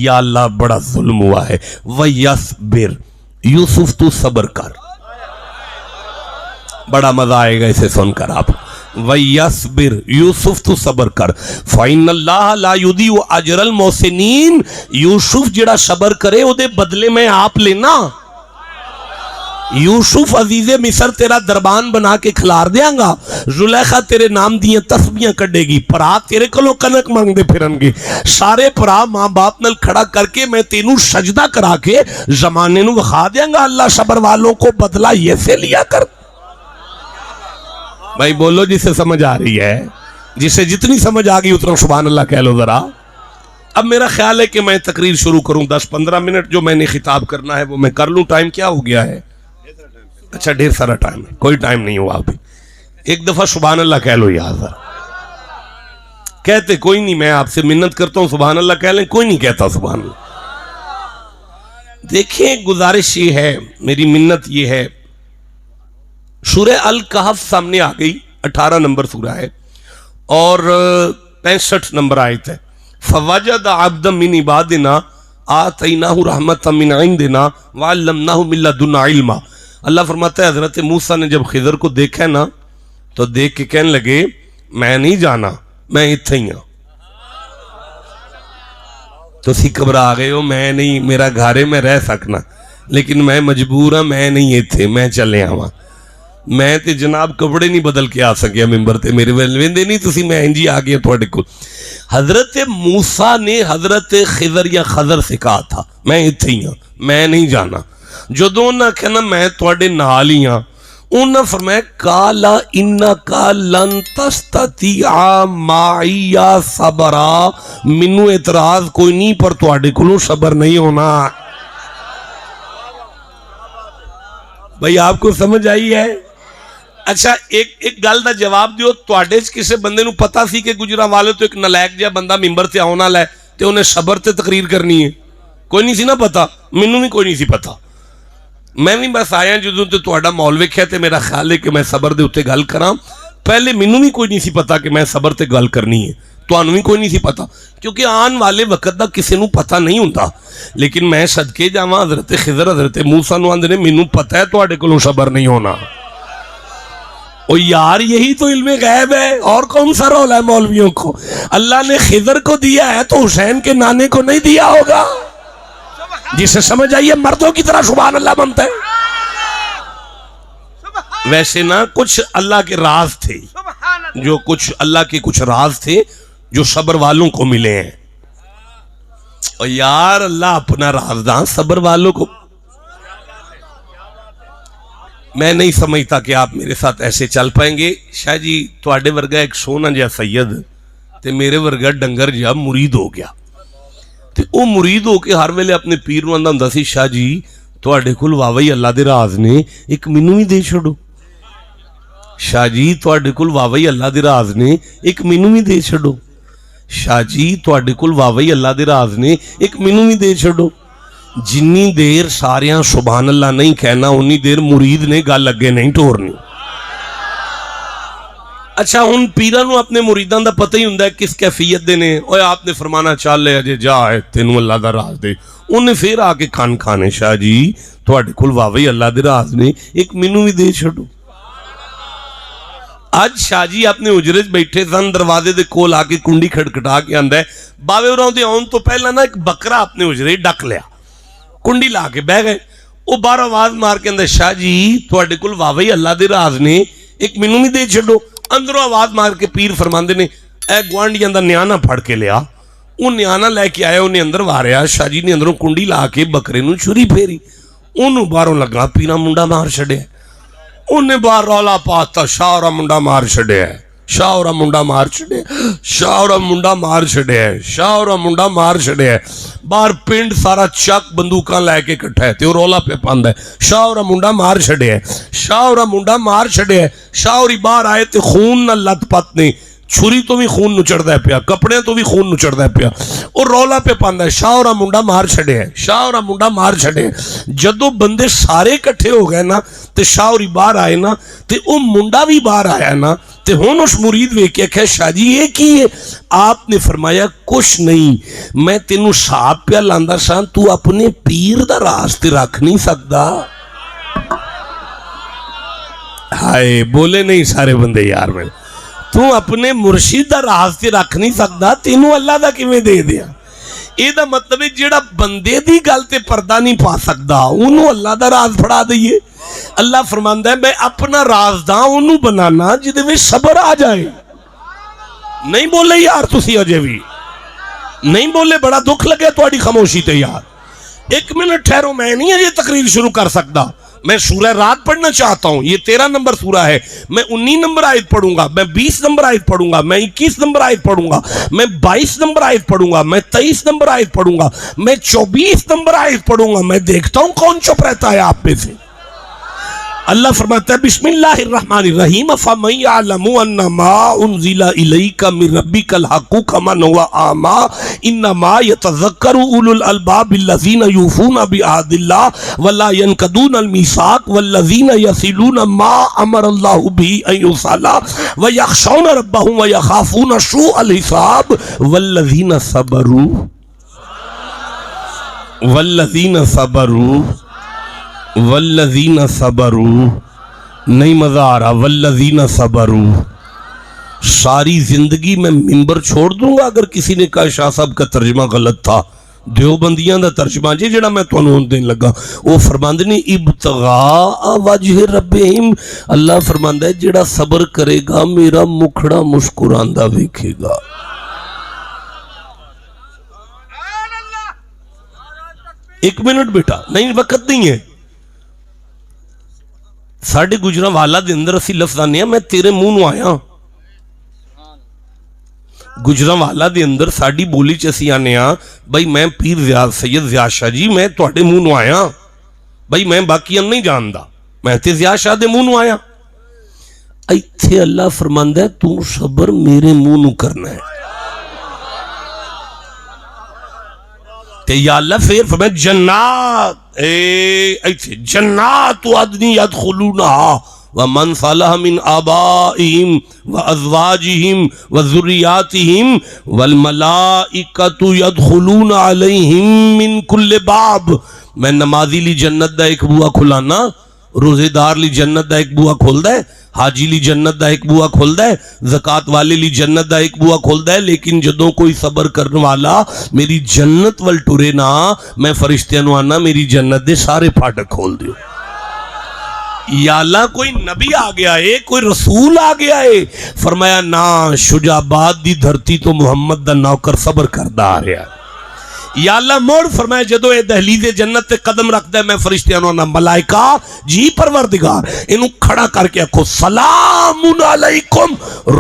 [SPEAKER 1] یا اللہ بڑا ظلم ہوا ہے. وَيَصْبِرْ، یوسف تو صبر کر. بڑا مزہ آئے گا اسے سن کر آپ. وَيَصْبِرْ، یوسف تو صبر کر. فَإِنَّ اللَّهَ لَا يُضِيعُ أَجْرَ الْمُحْسِنِينَ، یوسف جڑا صبر کرے وہ دے بدلے میں آپ لینا. یوسف عزیز مصر تیرا دربان بنا کے کھلار دیاں گا، زلیخا تیرے نام دیاں تسبیحاں کڈے گی، پرا تیرے کلو کنک مانگ دے پھرن گے، سارے پرا ماں باپ نل کھڑا کر کے میں تینوں سجدہ کرا کے زمانے نو وخا دیاں گا اللہ صبر والوں کو بدلہ یہ سے لیا کر. بھائی بولو جسے سمجھ آ رہی ہے، جسے جتنی سمجھ آ گئی اتنا سبحان اللہ کہہ لو ذرا. اب میرا خیال ہے کہ میں تقریر شروع کروں. 10-15 منٹ جو میں نے خطاب کرنا ہے وہ میں کر لوں. ٹائم کیا ہو گیا ہے؟ اچھا ڈھیر سارا ٹائم ہے، کوئی ٹائم نہیں ہوا ابھی. ایک دفعہ سبحان اللہ کہہ لو یار ذرا. کہتے کوئی نہیں، میں آپ سے منت کرتا ہوں سبحان اللہ کہہ لیں، کوئی نہیں کہتا سبحان اللہ. دیکھیں گزارش یہ ہے، میری منت یہ ہے، سورہ الکہف سامنے آ گئی، 18 نمبر سورہ ہے اور 65 نمبر آیت ہے. فوجد عبدا من عبادنا آتیناہ رحمتا من عندنا وعلمناہ من لدنا علما. اللہ فرماتا ہے حضرت موسیٰ نے جب خضر کو دیکھا نا تو دیکھ کے کہنے لگے میں نہیں جانا، میں اتھے ہی ہوں. تو سی گھبرا گئے ہو، میں نہیں، میرا گھارے میں رہ سکنا لیکن میں مجبور ہوں، میں نہیں اتھے، میں چلے آواں. میں تے جناب کپڑے نہیں بدل کے آ سکیا ممبر تے، میرے ویندے نہیں تسی میں انجی آ گیا تھوڑے کو. حضرت موسیٰ نے حضرت خضر یا خضر سے کہا تھا میں اتھے ہی ہوں، میں نہیں جانا. جدوں نہ کہنا میں تواڈے نال ہی ہاں، انہوں نے فرمایا کالا انکا لن تستطیع معی صبرا، منو اعتراض کوئی نہیں پر تواڈے کولوں صبر نہیں ہونا۔ بھئی آپ کو سمجھ آئی ہے؟ اچھا ایک گل دا جواب دیو، تواڈے چ کسے بندے نو پتا سی کہ گجرانوالے تو ایک نالائق جہا بندہ ممبر تے آن والا ہے تے انہیں صبر تے تقریر کرنی ہے؟ کوئی نہیں سی نا پتا، مینوں بھی کوئی نہیں سی پتا۔ میں بھی بس آیا جدوں تے تواڈا ماحول ویکھیا تے میرا خیال ہے کہ میں صبر دے اوتے گل کراں۔ پہلے مینوں بھی کوئی نہیں سی پتا کہ میں صبر تے گل کرنی ہے، تانوں بھی کوئی نہیں سی پتا، کیونکہ آن والے وقت دا کسی نو پتہ نہیں ہوندا۔ لیکن میں صدقے جاواں، حضرت خضر حضرت موسیٰ نو آندے نے مینوں پتہ ہے تواڈے کولوں صبر نہیں ہونا۔ او یار یہی تو علم غیب ہے، اور کون سا رول ہے مولویوں کو؟ اللہ نے خضر کو دیا ہے تو حسین کے نانے کو نہیں دیا ہوگا؟ جسے سمجھ آئیے مردوں کی طرح سبحان اللہ بنتا ہے۔ ویسے نا کچھ اللہ کے راز تھے، جو کچھ اللہ کے کچھ راز تھے جو صبر والوں کو ملے ہیں۔ اور یار اللہ اپنا رازداں صبر والوں کو، میں نہیں سمجھتا کہ آپ میرے ساتھ ایسے چل پائیں گے۔ شاہ جی تواڈے ورگا ایک سونا جہا سید تے میرے ورگا ڈنگر جہا مرید ہو گیا، تے او مرید ہو کے ہر ویلے اپنے پیر نوں آندا ہوندا سی شاہ جی تواڈے کول واوئی اللہ دے راز نے، ایک مینوں بھی دے چھوڑو۔ شاہ جی تواڈے کول واوئی اللہ دے راز نے، ایک مینوں بھی دے چھوڑو۔ شاہ جی تواڈے کول واوئی اللہ دے راز نے، ایک مینوں بھی دے چھوڑو۔ جنی دیر ساریاں سبحان اللہ نہیں کہنا انی دیر مرید نے گل اگے نہیں ٹورنی۔ اچھا ان پیرانوں اپنے مریدان دا پتہ ہی ہوندا ہے کس کیفیت دے نے، اوے آپ نے فرمانا چل لے اجے جا ہے تینوں اللہ دا راز دے، انہیں پھر آ کے کھان کھانے شاہ جی تواڈے کول واوئی اللہ دے راز نے، ایک مینوں بھی دے چھوڑو۔ آج شاہ جی اپنے اجرے بیٹھے سن، دروازے دے کول آ کے کنڈی کھڑکٹا کے آندا ہے باوے اوراں دے آن تو پہلا نا ایک بکرا اپنے اجرے ڈک لیا، کنڈی لا کے بہ گئے۔ وہ باہر آواز مار کے اندر شاہ جی تواڈے کول واوئی اللہ دے راز نے، ایک مینوں بھی دے چھڈو۔ اندروں آواز مار کے پیر فرماندے نے اے گوانڈیاں دا نیانا پھڑ کے لیا۔ وہ نیانا لے کے آیا، انہیں اندر واریا، شاہ جی نے اندروں کنڈی لا کے بکرے نوں چھری پھیری، انہوں باہروں لگا پیرا منڈا مار چھڑے، انہیں باہر رولا پاتا شاہ اور منڈا مار چھڑے ہے، شاہ اور منڈا مار چھڑے، شاہ اور منڈا مار چھڑے ہے، شاہ اور منڈا مار چھڑے ہے۔ باہر پنڈ سارا چک بندوقاں لے کے کٹھا ہے تے وہ رولا پہ پاندہ ہے شاہ اور منڈا مار چھڑے ہے، شاہ اور منڈا مار چھڑے ہے۔ شاہ اور باہر آئے تے خون نہ لت پت نہیں، چھری تو بھی خون نچڑدا ہے پیا، کپڑے تو بھی خون نچڑدا ہے پیا، اور رولا پہ پاندا ہے شاہ اور منڈا مار چھڑے ہے، شاہ اور منڈا مار چھڑے ہے۔ جدو بندے سارے کٹھے ہو گئے نا تے شاہ اور باہر آئے نا تے او منڈا بھی باہر آیا نا تے ہون اس مرید ویکھیا کہ شاہ جی یہ کی ہے؟ آپ نے فرمایا کچھ نہیں، میں تینوں صاحب پہ لاندا سان، تو اپنے پیر دا راستے رکھ نہیں سکدا۔ ہائے بولے نہیں سارے بندے یار میں، تو اپنے مرشد دا راستے رکھ نہیں سکدا، تینوں اللہ دا کیویں دے دیا؟ اے دا مطلب ہے جیڑا بندے دی گل تے پردہ نہیں پا سکدا انہوں اللہ دا راز پھڑا دئیے۔ اللہ فرماندا ہے میں اپنا رازداں انہوں بنانا جدے میں صبر آ جائے۔ نہیں بولے یار تسی اجے بھی نہیں بولے، بڑا دکھ لگے تواڈی خاموشی تے یار۔ ایک منٹ ٹھہرو، میں نہیں یہ تقریر شروع کر سکتا، میں سورہ رات پڑھنا چاہتا ہوں، یہ 13 نمبر سورہ ہے، میں 19 نمبر آیت پڑھوں گا، میں 20 نمبر آیت پڑھوں گا، میں 21 نمبر آیت پڑھوں گا، میں 22 نمبر آیت پڑھوں گا، میں 23 نمبر آیت پڑھوں گا، میں 24 نمبر آیت پڑھوں گا، میں دیکھتا ہوں کون چپ رہتا ہے آپ میں سے۔ اللہ فرماتا ہے بسم اللہ الرحمن الرحیم فَمَن يَعْلَمُ أَنَّمَا أُنزِلَ إِلَيْكَ مِن رَبِّكَ الْحَقُّ كَمَنْ هُوَ أَعْمَى إِنَّمَا يَتَذَكَّرُ أُولُو الْأَلْبَابِ الَّذِينَ يُوفُونَ بِعَهْدِ اللَّهِ وَلَا يَنقُضُونَ الْمِيثَاقَ وَالَّذِينَ يَصِلُونَ مَا أَمَرَ اللَّهُ بِهِ أَن يُوصَلَ وَيَخْشَوْنَ رَبَّهُمْ وَيَخَافُونَ سُوءَ الْحِسَابِ وَالَّذِينَ صَبَرُوا والذین صبروا، نہیں مزہ آ رہا، والذین صبروا۔ ساری زندگی میں ممبر چھوڑ دوں گا اگر کسی نے کہا شاہ صاحب کا ترجمہ غلط تھا، دیوبندیاں دا ترجمہ جی جڑا میں تانوں دین لگا، وہ فرماندے نے ابتغاء وجہ ربہم، اللہ فرماندا ہے جڑا صبر کرے گا میرا مکھڑا مسکراندہ ویکھے گا۔ ایک منٹ بیٹا، نہیں وقت نہیں ہے۔ ساڈے گجرانوالا دے اندر اسی لفظ آنے ہیں میں تیرے منہ نو آیا. گجرانوالا دے اندر ساڈی بولی چ اسی آنے ہاں بھائی میں پیر سید ضیاء شاہ جی میں تواڈے منہ نو آیا بھائی میں باقیاں نہیں جاندا میں تے ضیاء شاہ دے منہ نو آیا. ایتھے اللہ فرماندا ہے تو صبر میرے منہ نو کرنا ہے. تے یا اللہ پھر فرمایا جنات ایتھے جنات عدن یدخلونہا ومن صلح من آبائہم وازواجہم وذریاتہم والملائکۃ یدخلون علیہم من کل باب. میں نمازی لی جنت دا ایک بوا کھلانا, روزے دار لی جنت دا ایک بوا کھول دے, حاجی لی جنت دا ایک بوا کھول دے, زکات والے لی جنت دا ایک بوا کھول دے. لیکن جدوں کوئی صبر کرنے والا میری جنت ول ٹرے نا, میں فرشتیاں نو آنا میری جنت دے سارے پھاٹک کھول دیو. یا اللہ کوئی نبی آ گیا ہے, کوئی رسول آ گیا ہے. فرمایا نا, شجاباد دی دھرتی تو محمد دا نوکر صبر کردہ آ رہا ہے. یا اللہ موڑ فرمایا جدو اے دہلیز جنت تے قدم رکھ دے میں فرشتیاں نو آنا ملائکہ جی پروردگار انہوں کھڑا کر کے اکھو سلام علیکم,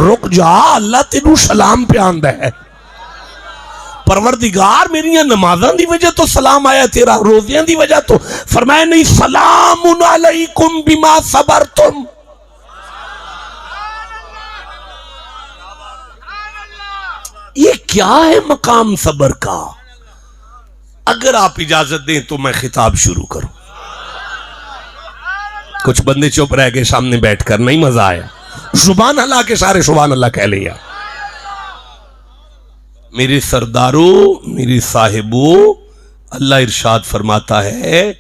[SPEAKER 1] رک جا اللہ تینوں سلام پہ آندہ ہے. پروردگار میری نمازاں دی وجہ تو سلام آیا, تیرا روزیاں دی وجہ تو. فرمایا نہیں, سلام علیکم بما صبرتم. یہ کیا ہے مقام صبر کا؟ اگر آپ اجازت دیں تو میں خطاب شروع کروں. کچھ بندے چپ رہ گئے سامنے بیٹھ کر, نہیں مزہ آیا. سبحان اللہ کے سارے سبحان اللہ کہہ لیا. میرے سرداروں, میرے صاحبوں, اللہ ارشاد فرماتا ہے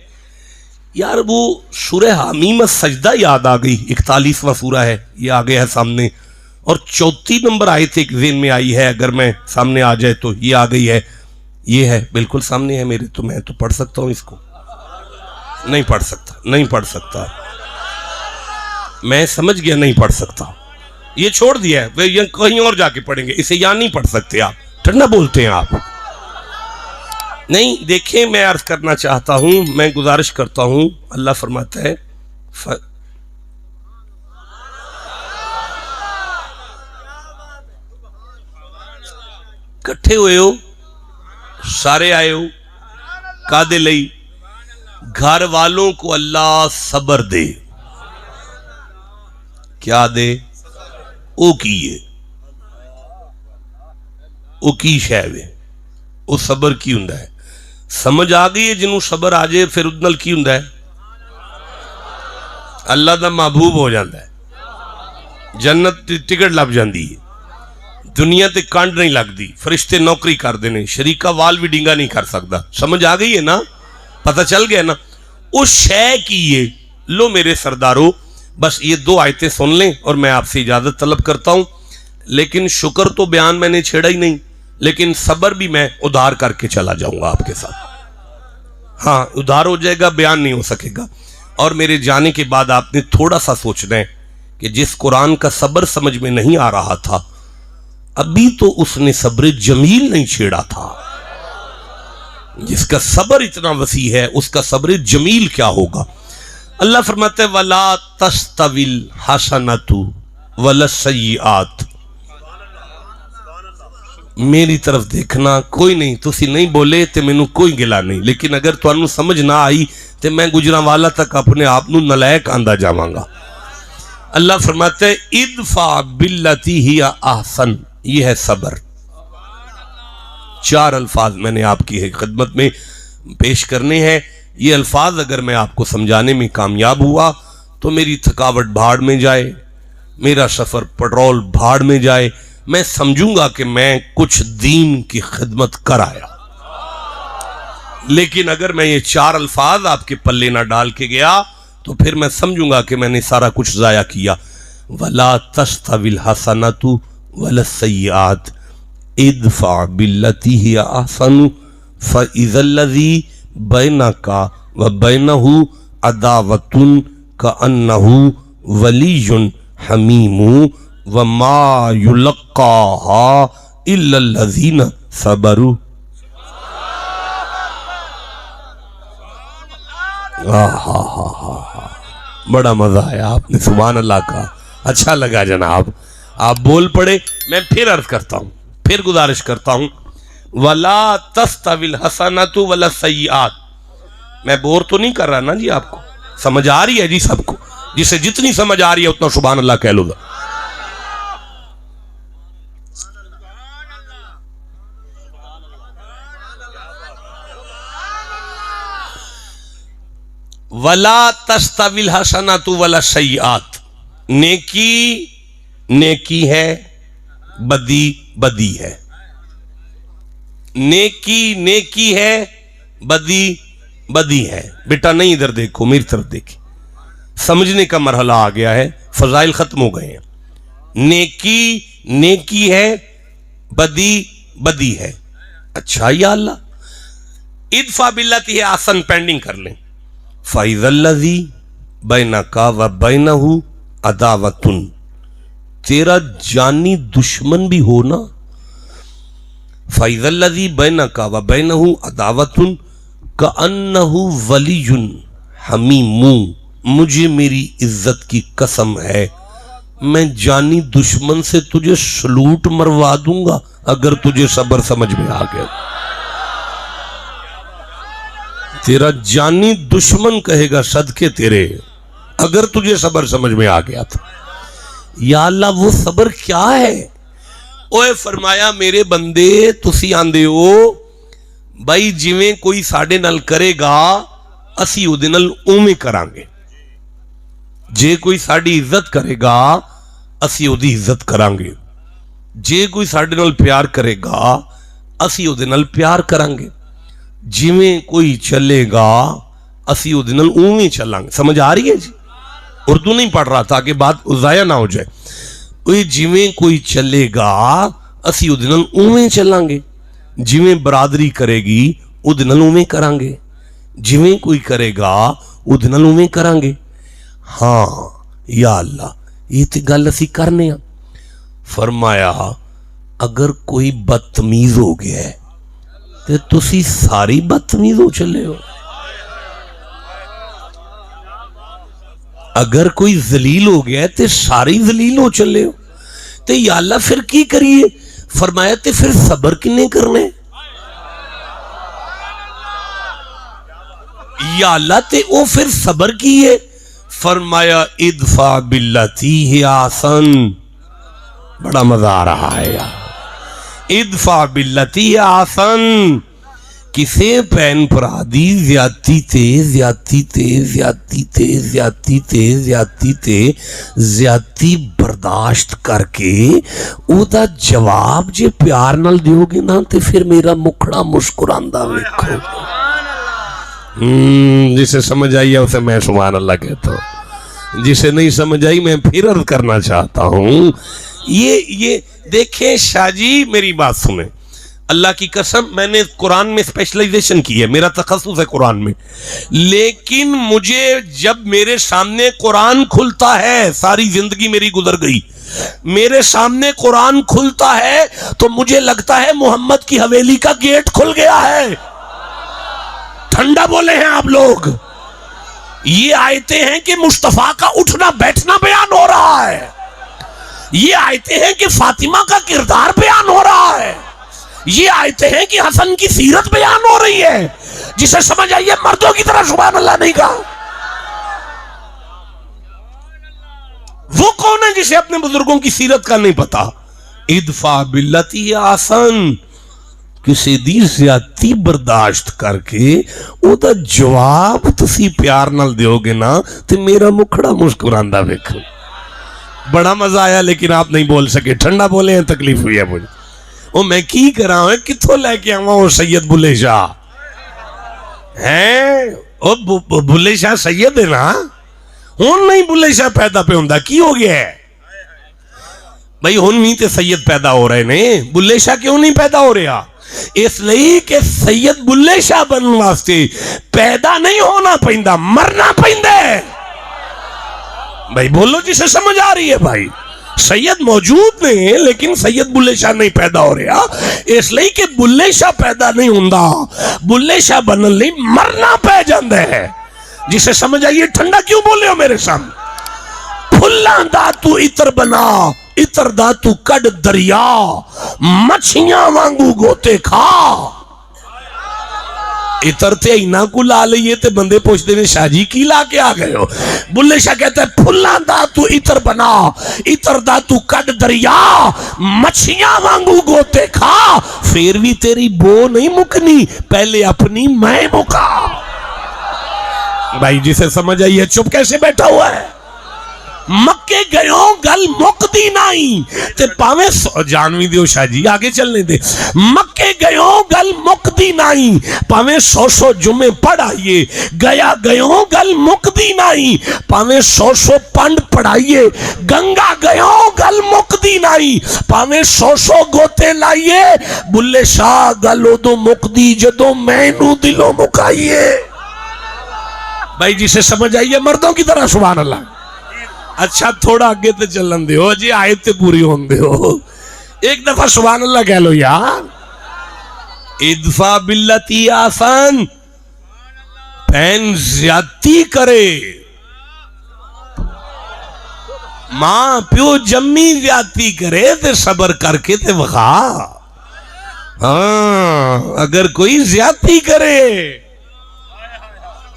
[SPEAKER 1] یار وہ سورہ حمیم السجدہ یاد آ گئی. 41واں سورہ ہے, یہ آگے ہے سامنے, اور 34 نمبر آیت ایک ذہن میں آئی ہے, اگر میں سامنے آ جائے تو یہ آ گئی ہے, یہ ہے بالکل سامنے ہے میرے, تو میں تو پڑھ سکتا ہوں اس کو. نہیں پڑھ سکتا, نہیں پڑھ سکتا, میں سمجھ گیا نہیں پڑھ سکتا, یہ چھوڑ دیا ہے, یہ کہیں اور جا کے پڑھیں گے, اسے یہاں نہیں پڑھ سکتے آپ, ٹھنڈا بولتے ہیں آپ. نہیں دیکھیں میں عرض کرنا چاہتا ہوں, میں گزارش کرتا ہوں. اللہ فرماتا ہے کٹھے ہوئے ہو, سارے آئے ہو, کادے لئی گھر والوں کو اللہ صبر دے. کیا دے؟ او کیے, او کی شہوے, او صبر کی ہندہ ہے. سمجھ آگئی ہے جنہوں صبر آجے پھر ادنل کی ہندہ ہے, اللہ دا محبوب ہو جاندہ ہے, جنت ٹکٹ لب جاندی ہے, دنیا تے کانڈ نہیں لگ دی, فرشتے نوکری کر دینے, شریکہ وال بھی ڈنگا نہیں کر سکتا. سمجھ آگئی ہے نا, پتہ چل گیا نا. اس شے کیے. لو میرے سرداروں, بس یہ 2 آیتیں سن لیں اور میں آپ سے اجازت طلب کرتا ہوں. لیکن شکر تو بیان میں نے چھیڑا ہی نہیں, لیکن صبر بھی میں ادھار کر کے چلا جاؤں گا آپ کے ساتھ. ہاں ادھار ہو جائے گا, بیان نہیں ہو سکے گا. اور میرے جانے کے بعد آپ نے تھوڑا سا سوچنا ہے کہ جس قرآن کا صبر سمجھ میں نہیں آ رہا تھا, ابھی تو اس نے صبر جمیل نہیں چھیڑا تھا. جس کا صبر اتنا وسیع ہے اس کا صبر جمیل کیا ہوگا. اللہ فرماتا ہے وَلَا تَسْتَوِي الْحَسَنَةُ وَلَا السَّيِّئَاتُ. میری طرف دیکھنا, کوئی نہیں تسی نہیں بولے تے میں نو کوئی گلا نہیں, لیکن اگر تو انہوں سمجھ نہ آئی تے میں گجرانوالا تک اپنے آپ نو نلائق آندہ جاواں گا. اللہ فرماتا ہے ادفع باللتی ہی احسن. یہ ہے صبر. 4 الفاظ میں نے آپ کی خدمت میں پیش کرنے ہیں. یہ الفاظ اگر میں آپ کو سمجھانے میں کامیاب ہوا تو میری تھکاوٹ بھاڑ میں جائے, میرا سفر پٹرول بھاڑ میں جائے, میں سمجھوں گا کہ میں کچھ دین کی خدمت کر آیا. لیکن اگر میں یہ 4 الفاظ آپ کے پلے نہ ڈال کے گیا تو پھر میں سمجھوں گا کہ میں نے سارا کچھ ضائع کیا. وَلَا تَسْتَوِي الْحَسَنَةُ وَلَا السَّيِّئَاتُ ادفع باللتی ہی احسن فَإِذَا الَّذِي بَيْنَكَ وَبَيْنَهُ عَدَاوَةٌ كَأَنَّهُ وَلِيٌّ حَمِيمٌ وَمَا يُلَقَّاهَا إِلَّا الَّذِينَ صَبَرُوا. بڑا مزہ آیا، آپ نے سبحان اللہ کہا، اچھا لگا جناب، آپ بول پڑے۔ میں پھر عرض کرتا ہوں، پھر گزارش کرتا ہوں، وَلَا تَسْتَوِي الْحَسَنَةُ وَلَا السَّيِّئَاتُ۔ میں بور تو نہیں کر رہا نا جی، آپ کو سمجھ آ رہی ہے جی؟ سب کو جسے جتنی سمجھ آ رہی ہے اتنا سبحان اللہ کہہ لو گا۔ وَلَا تَسْتَوِي الْحَسَنَةُ وَلَا السَّيِّئَاتُ، نیکی نیکی ہے، بدی بدی ہے، نیکی نیکی ہے، بدی بدی ہے۔ بیٹا نہیں ادھر دیکھو، میری طرف دیکھیں، سمجھنے کا مرحلہ آ گیا ہے، فضائل ختم ہو گئے ہیں۔ نیکی نیکی ہے، بدی بدی ہے۔ اچھا یا اللہ، ادفع باللتی ہے آسن پینڈنگ کر لیں۔ فَإِذَا الَّذِي بَيْنَكَ وَبَيْنَهُ عَدَاوَةٌ، تیرا جانی دشمن بھی ہونا، فَإِذَا الَّذِي بَيْنَكَ وَبَيْنَهُ عَدَاوَةٌ كَأَنَّهُ وَلِيٌّ حَمِيمٌ، مجھے میری عزت کی قسم ہے میں جانی دشمن سے تجھے سلوٹ مروا دوں گا اگر تجھے صبر سمجھ میں آ گیا۔ تیرا جانی دشمن کہے گا صدقے تیرے اگر تجھے صبر سمجھ میں آ گیا تھا۔ یا اللہ وہ صبر کیا ہے؟ اوے فرمایا میرے بندے تسی آندے ہو بھائی جویں کوئی ساڈے نال کرے گا اسی او دے نال اوویں کرانگے، جے کوئی ساڈی عزت کرے گا اسی او دی عزت کرانگے، جے کوئی ساڈے نال پیار کرے گا اسی او دے نال پیار کرانگے، جویں کوئی چلے گا اسی او دے نال اوویں چلانگے۔ سمجھ آ رہی ہے جی؟ اردو نہیں پڑھ رہا تاکہ بات ضائع نہ ہو جائے۔ اوے جویں کوئی چلے گا اسی او دے نال اوویں چلانگے، جویں برادری کرے گی او دے نال اوویں کرانگے، جویں کوئی کرے گا او دے نال اوویں کرانگے۔ ہاں یا اللہ یہ تے گل اسی کرنے ہاں۔ فرمایا اگر کوئی بدتمیز ہو گیا ہے تے تسی ساری بدتمیز ہو چلے ہو، اگر کوئی ذلیل ہو گیا ہے تے ساری ذلیل ہو چلے ہو، تے یا اللہ پھر کی کریے؟ فرمایا تے پھر صبر کنے کرنے؟ یا اللہ تے او پھر صبر کیے؟ فرمایا ادفع باللتی ہی آسن۔ بڑا مزہ آ رہا ہے یار، ادفع باللتی ہی آسن، کسے پین پرا دی زیادتی تے زیادتی تے زیادتی تے زیادتی تے زیادتی تے زیادتی برداشت کر کے او دا جواب جے پیار نال دیو گے نا تے پھر میرا مکھڑا مسکراندہ ویکھو۔ جسے سمجھ آئی ہے اسے میں سبحان اللہ کہتا ہوں، جسے نہیں سمجھ آئی میں پھر عرض کرنا چاہتا ہوں۔ یہ دیکھیں شاہ جی میری بات سنیں، اللہ کی قسم میں نے قرآن میں اسپیشلائزیشن کی ہے، میرا تخصص ہے قرآن میں، لیکن مجھے جب میرے سامنے قرآن کھلتا ہے، ساری زندگی میری گزر گئی، میرے سامنے قرآن کھلتا ہے تو مجھے لگتا ہے محمد کی حویلی کا گیٹ کھل گیا ہے۔ ٹھنڈا بولے ہیں آپ لوگ، یہ آیتیں ہیں کہ مصطفیٰ کا اٹھنا بیٹھنا بیان ہو رہا ہے، یہ آیتیں ہیں کہ فاطمہ کا کردار بیان ہو رہا ہے، یہ آیتیں ہیں کہ حسن کی سیرت بیان ہو رہی ہے۔ جسے سمجھ آئیے مردوں کی طرح سبحان اللہ نہیں کہا۔ وہ کون ہے جسے اپنے بزرگوں کی سیرت کا نہیں پتا؟ ادفع باللتی آسن، کسی دی زیادتی برداشت کر کے او دا جواب تسی پیار نال دیو گے نا تے میرا مکھڑا مسکراندہ ویکھو۔ بڑا مزہ آیا لیکن آپ نہیں بول سکے، ٹھنڈا بولے ہیں، تکلیف ہوئی ہے مجھے۔ او میں کی کرا ہوں، کتھوں لے کے آواں وہ سید بلے شاہ ہیں؟ او بلے شاہ سید ہے نا، ہون نہیں بلے شاہ پیدا پہ ہوندہ، کی ہو گیا ہے بھئی؟ ہون نہیں تے سید پیدا ہو رہے نے، بلے شاہ کیوں نہیں پیدا ہو رہا؟ اس لئے کہ سید بلے شاہ بننے واسطے پیدا نہیں ہونا پہندہ، مرنا پہندہ ہے۔ بھائی بولو جسے سمجھ آ رہی ہے بھائی، سید موجود نہیں ہے لیکن سید بلے شاہ نہیں پیدا ہو رہا، اس لئے کہ بلے شاہ پیدا نہیں ہوندہ، بلے شاہ بننے لئے مرنا پہ جاندہ ہے۔ جسے سمجھ آئیے ٹھنڈا کیوں بولے ہو میرے سامنے؟ پھلاں دا تو عطر بنا، عطر دا تو کڈ دریا، مچھیاں وانگو گوتے کھا۔ عطر تے اینا کو لا لئیے تے بندے پوچھتے ہیں شاہ جی کی لا کے آ گئے ہو؟ بلے شاہ کہتا ہے پھلاں دا تو عطر بنا، عطر دا تو کڈ دریا، مچھیاں وانگو گوتے کھا، پھر بھی تیری بو نہیں مکنی، پہلے اپنی میں مکا۔ بھائی جسے سمجھ آئیے چپ کیسے بیٹھا ہوا ہے؟ مکے گئیوں گل مکدی نائی تے پاویں جانوی دیو شاہ جی آگے چلنے دے، مکے گئیوں گل مکدی نائی پاویں 100 جمعے پڑھائیے، گیا گئیوں گل مکدی نائی پاویں 100 پنڈ پڑھائیے، گنگا گئیوں گل مکدی نائی پاویں 100 گوتے لائیے، بلے شاہ گل ادو مکدی جدو میں نو دلوں مکائیے۔ بھائی جسے سمجھ آئیے مردوں کی طرح سبحان اللہ۔ اچھا تھوڑا آگے تے چلن دے ہو جی، آیت تے پوری ہون دے ہو، ایک دفعہ سبحان اللہ کہہ لو یار۔ ادفع باللتی آسان، پین زیادتی کرے، ماں پیو جمی زیادتی کرے تے صبر کر کے تے وخا۔ ہاں اگر کوئی زیادتی کرے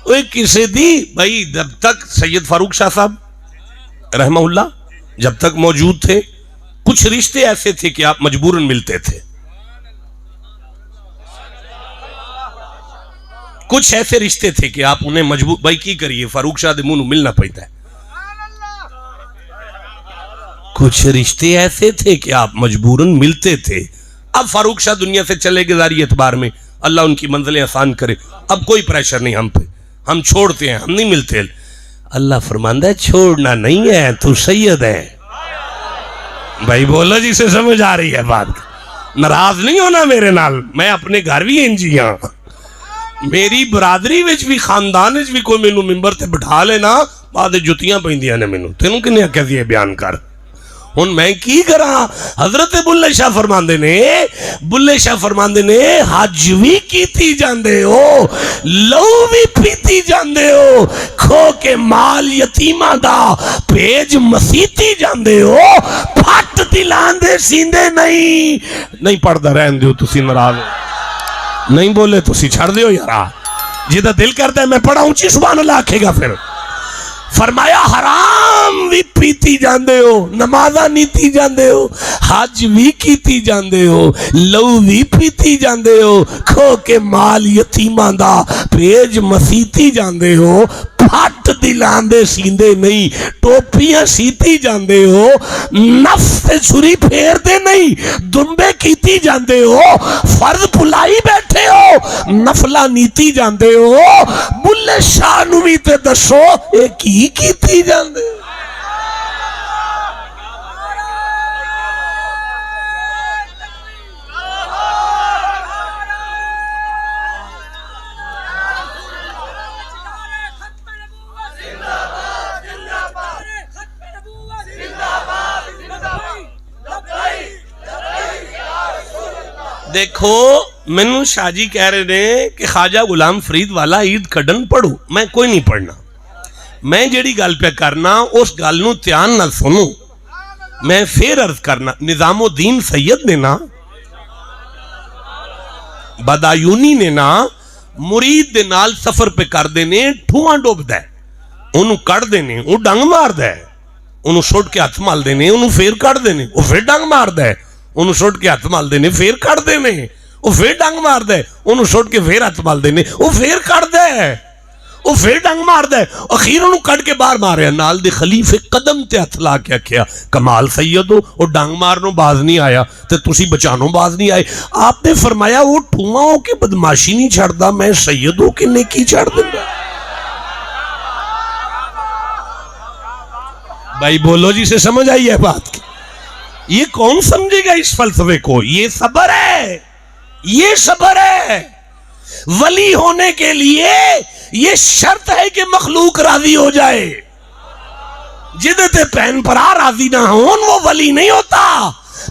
[SPEAKER 1] وہ کسے دی بھائی، جب تک سید فاروق شاہ صاحب رحمہ اللہ جب تک موجود تھے کچھ رشتے ایسے تھے کہ آپ مجبوراً ملتے تھے، کچھ ایسے رشتے تھے کہ آپ انہیں مجبور بھائی کی کریے، فاروق شاہ دے منہ ملنا پڑتا ہے۔ کچھ رشتے ایسے تھے کہ آپ مجبوراً ملتے تھے۔ اب فاروق شاہ دنیا سے چلے گئے ظاہری اعتبار میں، اللہ ان کی منزلیں آسان کرے، اب کوئی پریشر نہیں ہم پہ، ہم چھوڑتے ہیں، ہم نہیں ملتے۔ اللہ فرماندہ ہے چھوڑنا نہیں ہے، تو سید ہے۔ بھائی بولو جی سے سمجھ آ رہی ہے بات؟ ناراض نہیں ہونا میرے نال، میں اپنے گھر بھی انجی ہاں، میری برادری وچ بھی خاندان وچ بھی کوئی مینوں ممبر تے بٹھا لینا بعد جتیاں پیندیاں نے مینوں، تینوں کنے آکھیا سی بیان کر، ہن میں کی کراں؟ حضرت بلے شاہ فرماندے نے، بلے شاہ فرماندے نے حج بھی کیتی جاندے ہو، لو بھی پیتی جاندے ہو، کھو کے مال یتیماں دا پیج مسیتی جاندے ہو، پھٹ دلان دے سیندے نہیں پڑھدا رہن دیو، تسی ناراض نہیں بولے تسی چھڑ دیو یارا، جیدہ دل کرتا ہے میں پڑھا اونچی سبحان اللہ آکھے گا۔ پھر فرمایا حرام بھی پیتی جاندے ہو، نمازہ نیتی جاندے ہو، حج بھی کیتی جاندے ہو، لو بھی پیتی جاندے ہو، کھو کے مال یتیماں دا پیج مسیتی جاندے ہو، پھٹ دلان دے سیندے نہیں، ٹوپیاں سیتی جاندے ہو، نفس سے چھری پھیر دے نہیں، دنبے کیتی جاندے ہو، فرض بھلائی بیٹھے ہو، نفلہ نیتی جاندے ہو، بلے شاہ نوی تے دسو ایک ہی کیتی جاندے ہو۔ دیکھو مینوں شاہ جی کہہ رہے ہیں کہ خواجہ غلام فرید والا عید کڈن پڑھو، میں کوئی نہیں پڑھنا، میں جیڑی گل پہ کرنا اس گل نو دھیان نہ سنو، میں پھر عرض کرنا، نظام الدین سید نے نا بدایونی نے نا مرید دے نال سفر پہ کر دینے ٹھواں ڈوب دے، انہوں کڑ دینے وہ ڈنگ مار دے، انہوں سٹ کے ہاتھ مال دینے انہوں پھر کڑ دینے وہ پھر ڈنگ مار دے، انہوں سٹ کے ہاتھ مال دینے پھر کڑ دینے وہ پھر ڈنگ مار دے، انہوں سٹ کے پھر ہاتھ مال دینے وہ پھر کڑ دے وہ پھر ڈنگ مار دے، اخیر انہوں کڑ کے باہر مارے، نال دے خلیفے قدم تے ہتھ لا کے کیا کمال سیدو وہ ڈنگ مارنوں باز نہیں آیا تے تسی بچانوں باز نہیں آئے۔ آپ نے فرمایا وہ ٹھواں کے بدماشی نہیں چھڑ دا، میں سیدو کے نیکی چھڑ دوں گا۔ بھائی بولو جی سے سمجھ آئی ہے بات کی؟ یہ کون سمجھے گا اس فلسفے کو؟ یہ صبر ہے، یہ صبر ہے۔ ولی ہونے کے لیے یہ شرط ہے کہ مخلوق راضی ہو جائے، جدتے پین پرا راضی نہ ہون وہ ولی نہیں ہوتا۔